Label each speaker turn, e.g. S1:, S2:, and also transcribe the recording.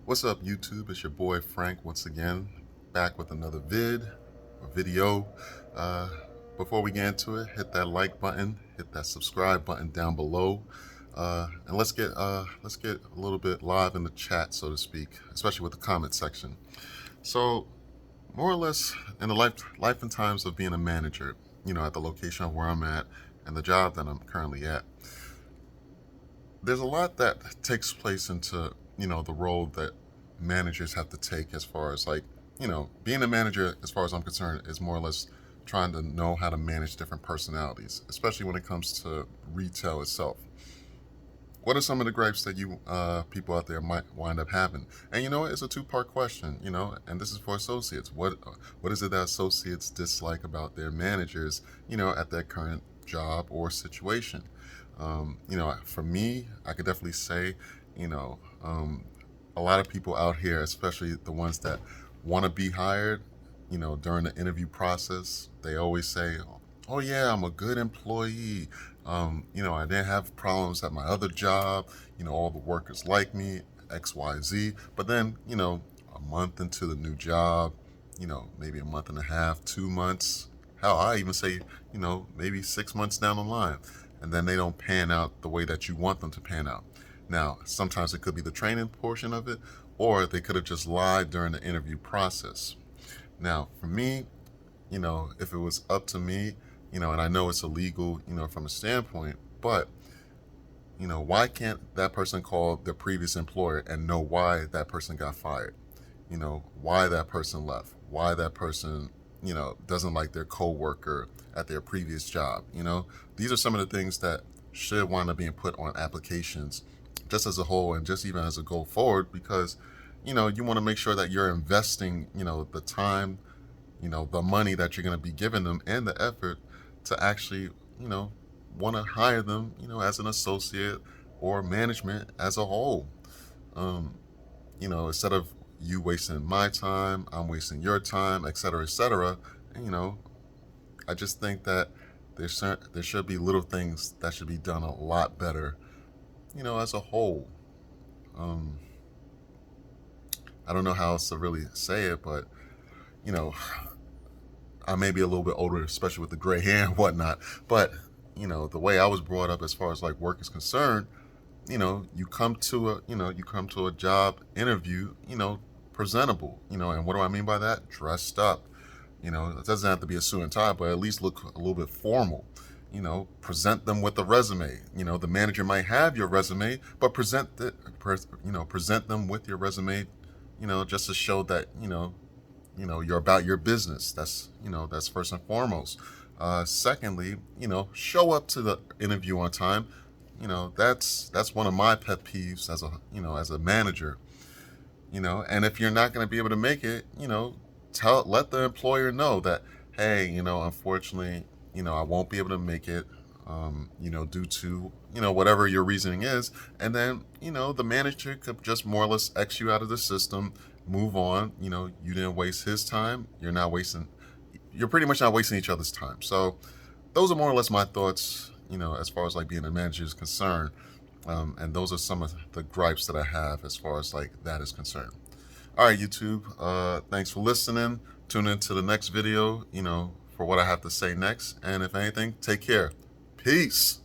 S1: What's up, YouTube? It's your boy Frank once again, back with another video. Uh, Before we get into it, hit that like button, hit that subscribe button down below, and let's get a little bit live in the chat, so to speak, especially with the comment section. So, more or less, in the life and times of being a manager, at the location of where I'm at and the job that I'm currently at, there's a lot that takes place into the role that managers have to take, as far as being a manager, as far as I'm concerned, is more or less trying to know how to manage different personalities, especially when it comes to retail itself. What are some of the gripes that you people out there might wind up having? And it's a two-part question, and this is for associates. What is it that associates dislike about their managers, at their current job or situation? For me, I could definitely say, a lot of people out here, especially the ones that want to be hired, during the interview process, they always say, "Oh yeah, I'm a good employee. I didn't have problems at my other job. All the workers like me, X, Y, Z." But then, a month into the new job, maybe a month and a half, 2 months, hell, I even say, maybe 6 months down the line, and then they don't pan out the way that you want them to pan out. Now, sometimes it could be the training portion of it, or they could have just lied during the interview process. Now, for me, if it was up to me, and I know it's illegal, from a standpoint, but, why can't that person call their previous employer and know why that person got fired? Why that person left, why that person, doesn't like their coworker at their previous job. These are some of the things that should wind up being put on applications, just as a whole, and just even as a go forward, because, you want to make sure that you're investing, the time, the money that you're going to be giving them, and the effort to actually, want to hire them, as an associate or management as a whole. Instead of you wasting my time, I'm wasting your time, et cetera, et cetera. And, I just think that there should be little things that should be done a lot better, as a whole. Um, I don't know how else to really say it, but, you know, I may be a little bit older, especially with the gray hair and whatnot, but, the way I was brought up as far as like work is concerned, you come to a job interview, presentable, and what do I mean by that? Dressed up. It doesn't have to be a suit and tie, but at least look a little bit formal. Present them with a resume. The manager might have your resume, but present them with your resume, just to show that, you're about your business. That's first and foremost. Secondly, show up to the interview on time. That's one of my pet peeves as a manager. And if you're not going to be able to make it, let the employer know that, hey, unfortunately, I won't be able to make it, due to, whatever your reasoning is. And then, the manager could just more or less X you out of the system, move on. You didn't waste his time. You're pretty much not wasting each other's time. So those are more or less my thoughts, as far as like being a manager is concerned. And those are some of the gripes that I have as far as like that is concerned. All right, YouTube. Thanks for listening. Tune in to the next video, for what I have to say next. And if anything, take care. Peace.